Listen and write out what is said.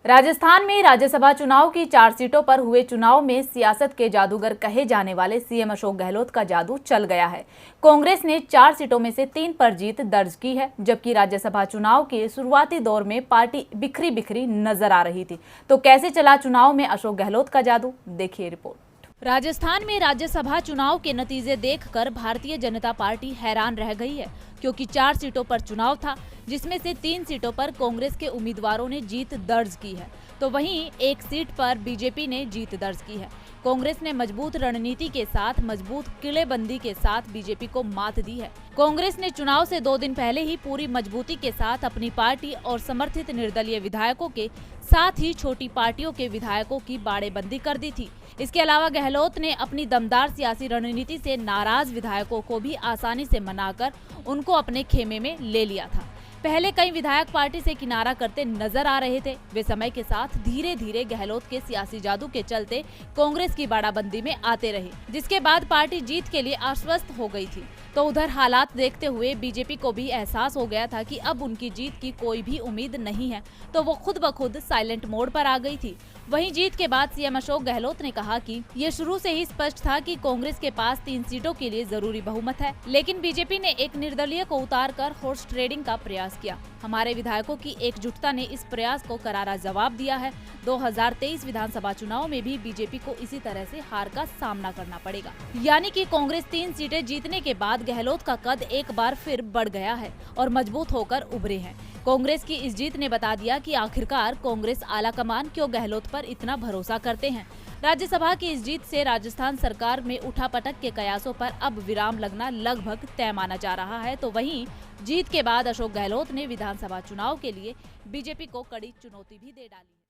राजस्थान में राज्यसभा चुनाव की 4 सीटों पर हुए चुनाव में सियासत के जादूगर कहे जाने वाले सीएम अशोक गहलोत का जादू चल गया है। कांग्रेस ने 4 सीटों में से 3 पर जीत दर्ज की है, जबकि राज्यसभा चुनाव के शुरुआती दौर में पार्टी बिखरी बिखरी नजर आ रही थी। तो कैसे चला चुनाव में अशोक गहलोत का जादू, देखिए रिपोर्ट। राजस्थान में राज्यसभा चुनाव के नतीजे देखकर भारतीय जनता पार्टी हैरान रह गई है, क्योंकि 4 सीटों पर चुनाव था, जिसमें से 3 सीटों पर कांग्रेस के उम्मीदवारों ने जीत दर्ज की है, तो वहीं एक सीट पर बीजेपी ने जीत दर्ज की है। कांग्रेस ने मजबूत रणनीति के साथ, मजबूत किलेबंदी के साथ बीजेपी को मात दी है। कांग्रेस ने चुनाव से 2 दिन पहले ही पूरी मजबूती के साथ अपनी पार्टी और समर्थित निर्दलीय विधायकों के साथ ही छोटी पार्टियों के विधायकों की बाड़ेबंदी कर दी थी। इसके अलावा गहलोत ने अपनी दमदार सियासी रणनीति से नाराज विधायकों को भी आसानी से मनाकर उनको अपने खेमे में ले लिया था। पहले कई विधायक पार्टी से किनारा करते नजर आ रहे थे। वे समय के साथ धीरे धीरे गहलोत के सियासी जादू के चलते कांग्रेस की बाड़ाबंदी में आते रहे, जिसके बाद पार्टी जीत के लिए आश्वस्त हो गई थी। तो उधर हालात देखते हुए बीजेपी को भी एहसास हो गया था कि अब उनकी जीत की कोई भी उम्मीद नहीं है, तो वो खुद ब खुद साइलेंट मोड पर आ गई थी। वहीं जीत के बाद सीएम अशोक गहलोत ने कहा कि ये शुरू से ही स्पष्ट था कि कांग्रेस के पास 3 सीटों के लिए जरूरी बहुमत है, लेकिन बीजेपी ने एक निर्दलीय को उतारकर हॉर्स ट्रेडिंग का प्रयास किया। हमारे विधायकों की एकजुटता ने इस प्रयास को करारा जवाब दिया है। 2023 विधानसभा चुनाव में भी बीजेपी को इसी तरह से हार का सामना करना पड़ेगा। यानी कि कांग्रेस 3 सीटें जीतने के बाद गहलोत का कद एक बार फिर बढ़ गया है और मजबूत होकर उभरे हैं। कांग्रेस की इस जीत ने बता दिया कि आखिरकार कांग्रेस आलाकमान क्यों गहलोत पर इतना भरोसा करते हैं। राज्यसभा की इस जीत से राजस्थान सरकार में उठापटक के कयासों पर अब विराम लगना लगभग तय माना जा रहा है। तो वहीं जीत के बाद अशोक गहलोत ने विधानसभा चुनाव के लिए बीजेपी को कड़ी चुनौती भी दे डाली।